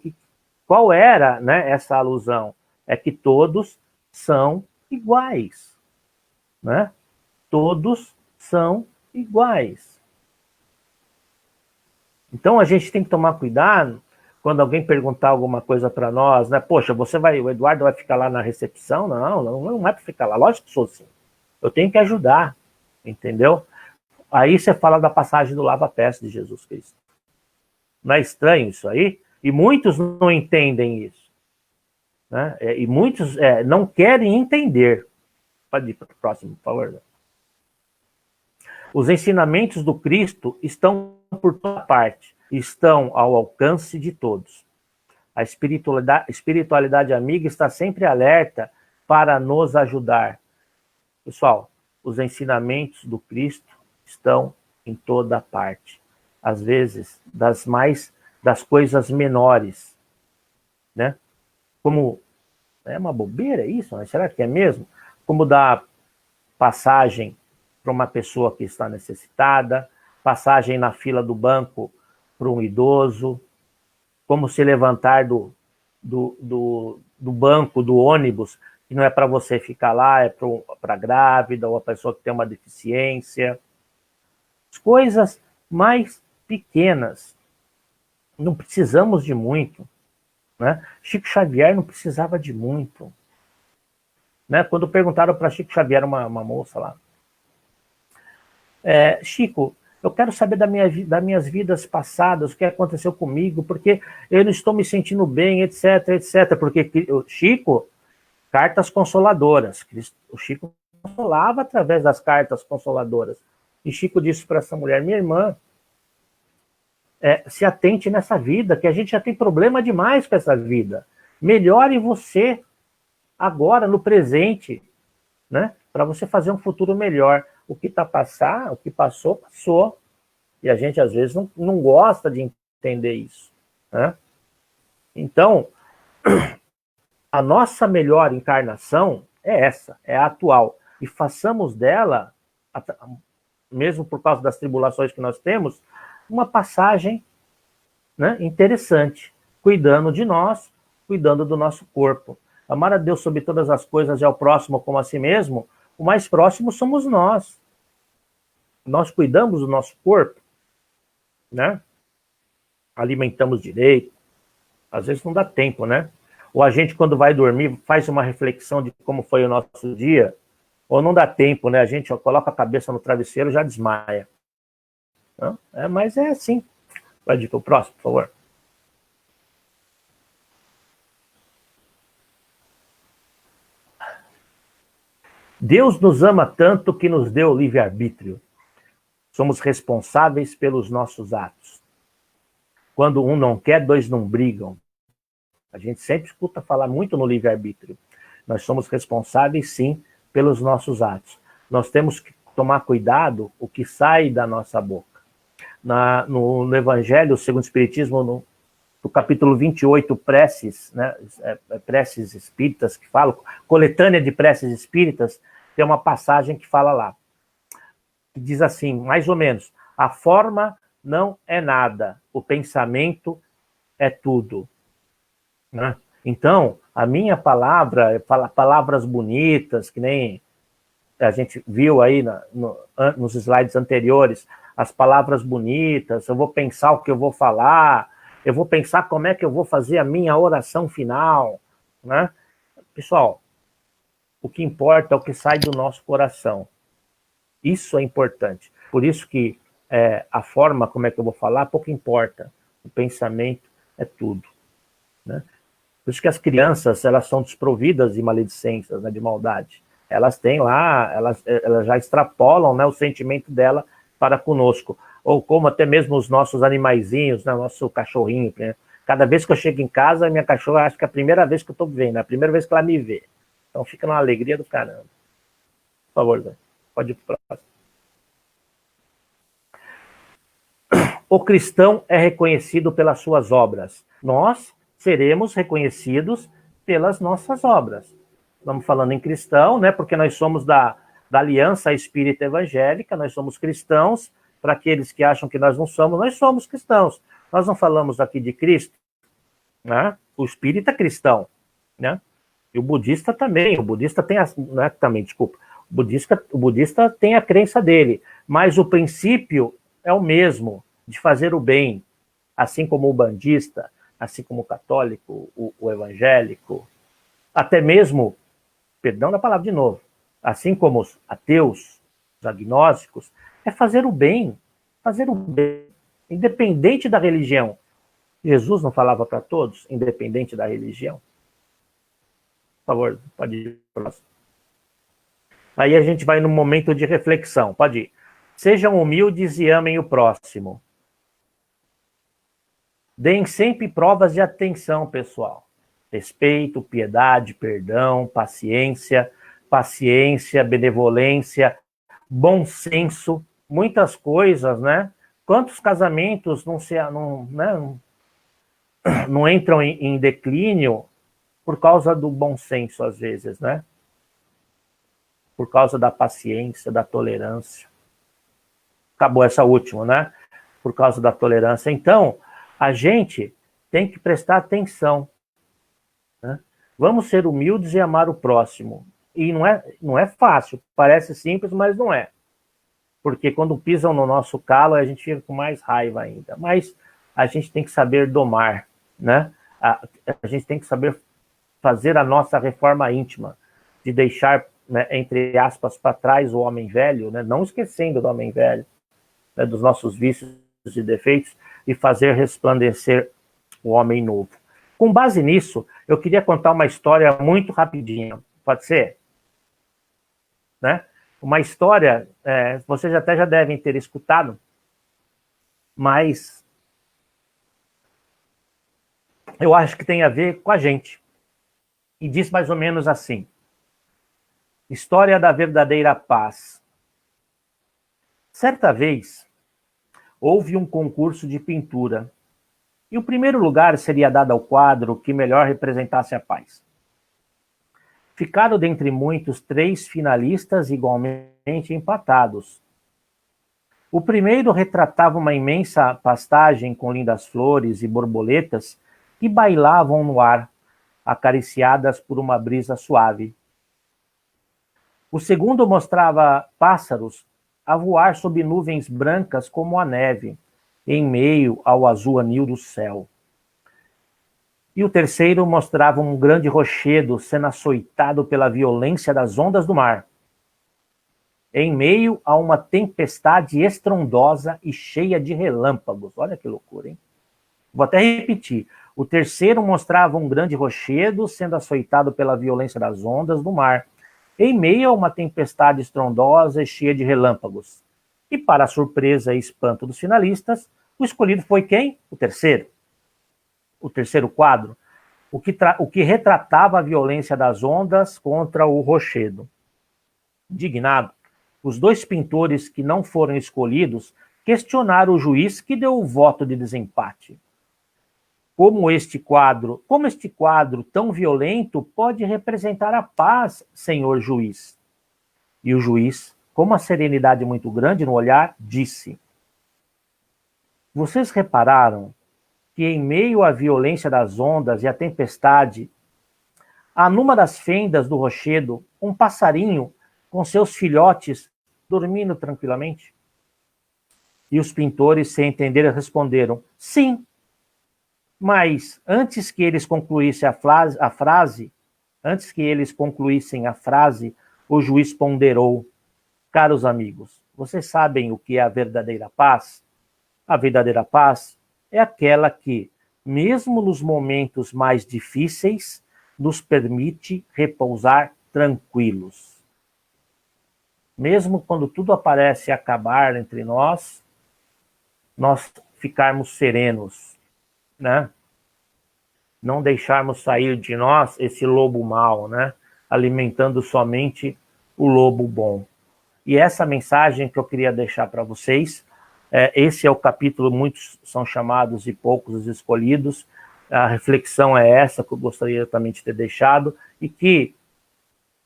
qual era, né, essa alusão. É que todos são iguais, né? Todos são iguais. Então a gente tem que tomar cuidado quando alguém perguntar alguma coisa para nós, né? Poxa, o Eduardo vai ficar lá na recepção? Não é para ficar lá. Lógico que sou assim. Eu tenho que ajudar, entendeu? Aí você fala da passagem do lava-pés de Jesus Cristo. Não é estranho isso aí? E muitos não entendem isso, né? E muitos não querem entender. Pode ir para o próximo, por favor. Os ensinamentos do Cristo estão por toda parte, estão ao alcance de todos. A espiritualidade amiga está sempre alerta para nos ajudar. Pessoal, os ensinamentos do Cristo estão em toda parte. Às vezes, das coisas menores, né? Como, é uma bobeira isso? Mas será que é mesmo? Como dar passagem para uma pessoa que está necessitada, passagem na fila do banco para um idoso, como se levantar do banco, do ônibus, que não é para você ficar lá, é para a grávida ou a pessoa que tem uma deficiência. coisas mais pequenas. Não precisamos de muito, né? Chico Xavier não precisava de muito, né? Quando perguntaram para Chico Xavier, uma moça lá, Chico, eu quero saber das minhas vidas passadas, o que aconteceu comigo, porque eu não estou me sentindo bem, etc, etc. Porque o Chico, cartas consoladoras. O Chico consolava através das cartas consoladoras. E Chico disse para essa mulher, minha irmã, se atente nessa vida, que a gente já tem problema demais com essa vida. Melhore você agora, no presente, né? Para você fazer um futuro melhor. O que passou, passou. E a gente, às vezes, não gosta de entender isso, né? Então, a nossa melhor encarnação é essa, é a atual. E façamos dela, mesmo por causa das tribulações que nós temos, uma passagem, né, interessante, cuidando de nós, cuidando do nosso corpo. Amar a Deus sobre todas as coisas e ao próximo como a si mesmo, o mais próximo somos nós. Nós cuidamos do nosso corpo, né? Alimentamos direito. Às vezes não dá tempo, né? Ou a gente, quando vai dormir, faz uma reflexão de como foi o nosso dia, ou não dá tempo, né? A gente coloca a cabeça no travesseiro e já desmaia. Não? Mas é assim. Pode ir para o próximo, por favor. Deus nos ama tanto que nos deu o livre-arbítrio. Somos responsáveis pelos nossos atos. Quando um não quer, dois não brigam. A gente sempre escuta falar muito no livre-arbítrio. Nós somos responsáveis, sim, pelos nossos atos. Nós temos que tomar cuidado o que sai da nossa boca. No Evangelho, segundo o Espiritismo, no capítulo 28, preces, né, preces espíritas, que falam, coletânea de preces espíritas, tem uma passagem que fala lá, que diz assim, mais ou menos, a forma não é nada, o pensamento é tudo. Né? Então, a minha palavra, palavras bonitas, que nem a gente viu aí nos slides anteriores, as palavras bonitas, eu vou pensar o que eu vou falar, eu vou pensar como é que eu vou fazer a minha oração final, né? Pessoal, o que importa é o que sai do nosso coração. Isso é importante. Por isso que a forma como é que eu vou falar, pouco importa. O pensamento é tudo. Né? Por isso que as crianças, elas são desprovidas de maledicências, né, de maldade. Elas têm lá, elas já extrapolam, né, o sentimento dela para conosco. Ou como até mesmo os nossos animaizinhos, né, nosso cachorrinho. Né? Cada vez que eu chego em casa, a minha cachorra acha que é a primeira vez que eu estou vendo, é a primeira vez que ela me vê. Então fica numa alegria do caramba. Por favor, Zé, pode ir para o próximo. O cristão é reconhecido pelas suas obras. Nós seremos reconhecidos pelas nossas obras. Estamos falando em cristão, né? Porque nós somos da Aliança Espírita Evangélica, nós somos cristãos. Para aqueles que acham que nós não somos, nós somos cristãos. Nós não falamos aqui de Cristo, né? O espírita é cristão, né? E o budista também. O budista tem o budista tem a crença dele, mas o princípio é o mesmo, de fazer o bem, assim como o bandista, assim como o católico, o evangélico, até mesmo, perdão da palavra de novo, assim como os ateus, os agnósticos, é fazer o bem, independente da religião. Jesus não falava para todos, independente da religião? Por favor, pode ir para o próximo. Aí a gente vai num momento de reflexão, pode ir. Sejam humildes e amem o próximo. Deem sempre provas de atenção, pessoal. Respeito, piedade, perdão, paciência, benevolência, bom senso, muitas coisas, né? Quantos casamentos não entram em declínio por causa do bom senso, às vezes, né? Por causa da paciência, da tolerância. Acabou essa última, né? Por causa da tolerância. Então, a gente tem que prestar atenção. Né? Vamos ser humildes e amar o próximo. E não é fácil. Parece simples, mas não é. porque quando pisam no nosso calo, a gente fica com mais raiva ainda. Mas a gente tem que saber domar, né? A gente tem que saber fazer a nossa reforma íntima, de deixar, né, entre aspas, para trás o homem velho, né? Não esquecendo do homem velho, né, dos nossos vícios e defeitos, e fazer resplandecer o homem novo. Com base nisso, eu queria contar uma história muito rapidinha. Pode ser? Né? Uma história, vocês até já devem ter escutado, mas eu acho que tem a ver com a gente. E diz mais ou menos assim: História da verdadeira paz. Certa vez, houve um concurso de pintura, e o primeiro lugar seria dado ao quadro que melhor representasse a paz. Ficaram dentre muitos 3 finalistas igualmente empatados. O primeiro retratava uma imensa pastagem com lindas flores e borboletas que bailavam no ar, acariciadas por uma brisa suave. O segundo mostrava pássaros a voar sob nuvens brancas como a neve, em meio ao azul anil do céu. E o terceiro mostrava um grande rochedo sendo açoitado pela violência das ondas do mar, em meio a uma tempestade estrondosa e cheia de relâmpagos. Olha que loucura, hein? Vou até repetir. O terceiro mostrava um grande rochedo sendo açoitado pela violência das ondas do mar, em meio a uma tempestade estrondosa e cheia de relâmpagos. E, para a surpresa e espanto dos finalistas, o escolhido foi quem? O terceiro. O terceiro quadro, o que retratava a violência das ondas contra o rochedo. Indignado, os 2 pintores que não foram escolhidos questionaram o juiz que deu o voto de desempate. Como este quadro tão violento pode representar a paz, senhor juiz? E o juiz, com uma serenidade muito grande no olhar, disse: Vocês repararam que em meio à violência das ondas e à tempestade, há numa das fendas do rochedo um passarinho com seus filhotes dormindo tranquilamente? E os pintores, sem entender, responderam: Sim. Mas antes que eles concluíssem a frase, o juiz ponderou: Caros amigos, vocês sabem o que é a verdadeira paz? A verdadeira paz é aquela que, mesmo nos momentos mais difíceis, nos permite repousar tranquilos. Mesmo quando tudo parece acabar entre nós ficarmos serenos, né? Não deixarmos sair de nós esse lobo mau, né? Alimentando somente o lobo bom. E essa mensagem que eu queria deixar para vocês, esse é o capítulo, muitos são chamados e poucos os escolhidos. A reflexão é essa que eu gostaria também de ter deixado, e que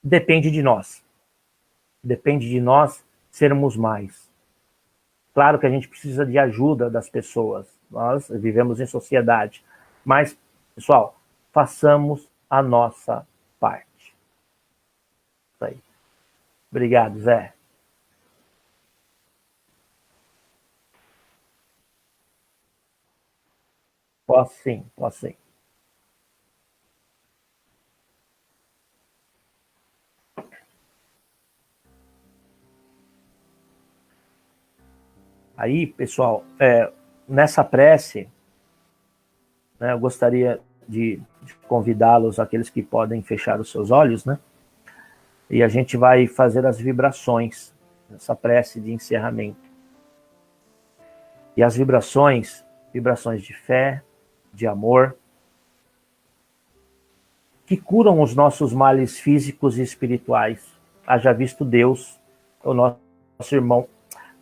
depende de nós. Depende de nós sermos mais. Claro que a gente precisa de ajuda das pessoas. Nós vivemos em sociedade. Mas, pessoal, façamos a nossa parte. Isso aí. Obrigado, Zé. Posso sim, posso sim. Aí, pessoal, nessa prece, né, eu gostaria de convidá-los, aqueles que podem fechar os seus olhos, né? E a gente vai fazer as vibrações, essa prece de encerramento. E as vibrações de fé, de amor, que curam os nossos males físicos e espirituais. Haja visto Deus, o nosso irmão,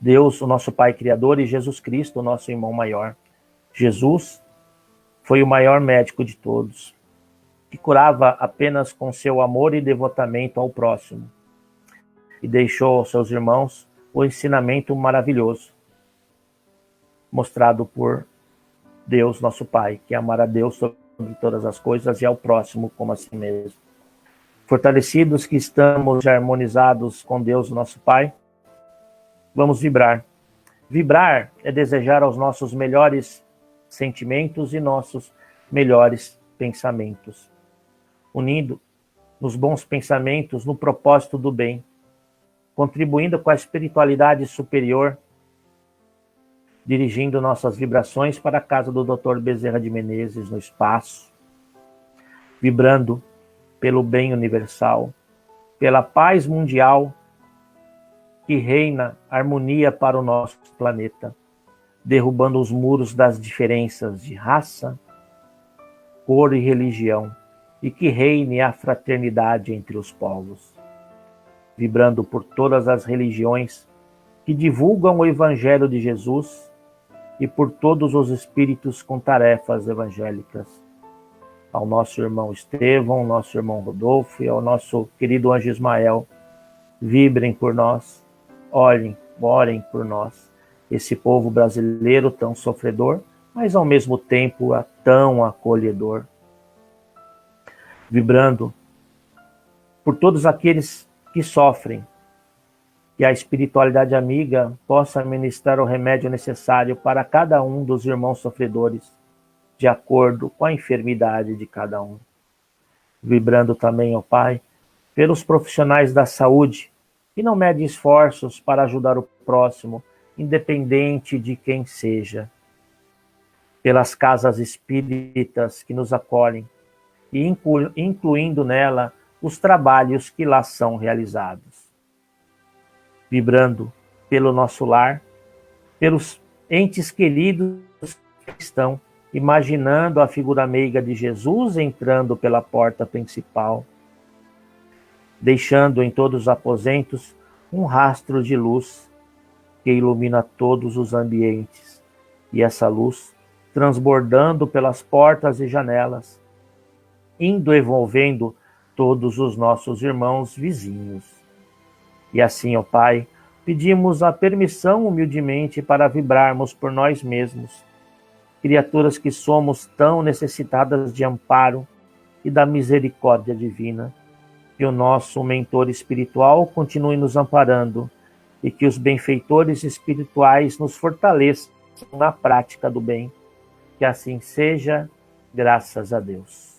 Deus, o nosso Pai Criador, e Jesus Cristo, o nosso irmão maior. Jesus foi o maior médico de todos, que curava apenas com seu amor e devotamento ao próximo, e deixou aos seus irmãos o ensinamento maravilhoso, mostrado por Deus, nosso Pai, que é amar a Deus sobre todas as coisas e ao próximo como a si mesmo. Fortalecidos que estamos harmonizados com Deus, nosso Pai, Vamos vibrar. Vibrar é desejar aos nossos melhores sentimentos e nossos melhores pensamentos, unindo nos bons pensamentos no propósito do bem, contribuindo com a espiritualidade superior, dirigindo nossas vibrações para a casa do Dr. Bezerra de Menezes no espaço, vibrando pelo bem universal, pela paz mundial que reina harmonia para o nosso planeta, derrubando os muros das diferenças de raça, cor e religião, e que reine a fraternidade entre os povos, vibrando por todas as religiões que divulgam o Evangelho de Jesus e por todos os espíritos com tarefas evangélicas. Ao nosso irmão Estevão, ao nosso irmão Rodolfo e ao nosso querido anjo Ismael, vibrem por nós, orem por nós, esse povo brasileiro tão sofredor, mas ao mesmo tempo tão acolhedor. Vibrando por todos aqueles que sofrem, que a espiritualidade amiga possa ministrar o remédio necessário para cada um dos irmãos sofredores, de acordo com a enfermidade de cada um. Vibrando também, ó Pai, pelos profissionais da saúde, que não medem esforços para ajudar o próximo, independente de quem seja. Pelas casas espíritas que nos acolhem, e incluindo nela os trabalhos que lá são realizados. Vibrando pelo nosso lar, pelos entes queridos que estão imaginando a figura meiga de Jesus entrando pela porta principal, deixando em todos os aposentos um rastro de luz que ilumina todos os ambientes, e essa luz, transbordando pelas portas e janelas, indo envolvendo todos os nossos irmãos vizinhos. E assim, ó Pai, pedimos a permissão humildemente para vibrarmos por nós mesmos, criaturas que somos tão necessitadas de amparo e da misericórdia divina. Que o nosso mentor espiritual continue nos amparando e que os benfeitores espirituais nos fortaleçam na prática do bem. Que assim seja, graças a Deus.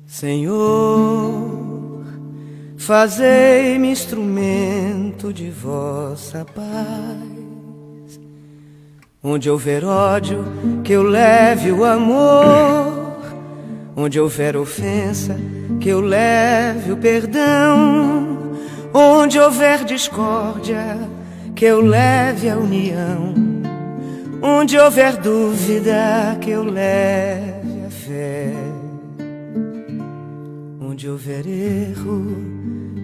Senhor, fazei-me instrumento de vossa paz. Onde houver ódio, que eu leve o amor. Onde houver ofensa, que eu leve o perdão. Onde houver discórdia, que eu leve a união. Onde houver dúvida, que eu leve a fé. Onde houver erro,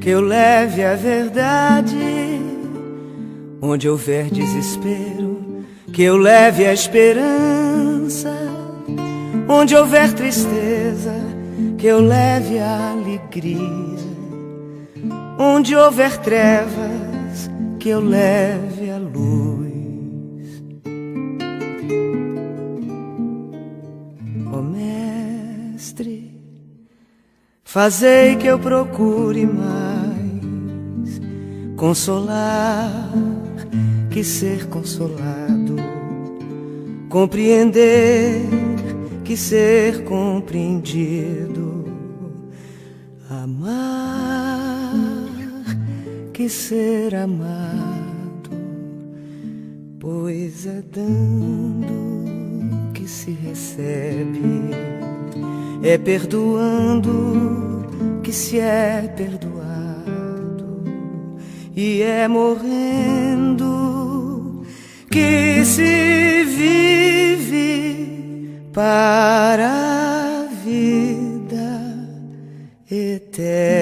que eu leve a verdade. Onde houver desespero, que eu leve a esperança. Onde houver tristeza, que eu leve a alegria. Onde houver trevas, que eu leve a luz. Ó Mestre, fazei que eu procure mais consolar que ser consolado, compreender que ser compreendido, amar que ser amado, pois é dando que se recebe, é perdoando que se é perdoado, e é morrendo que se vive para a vida eterna.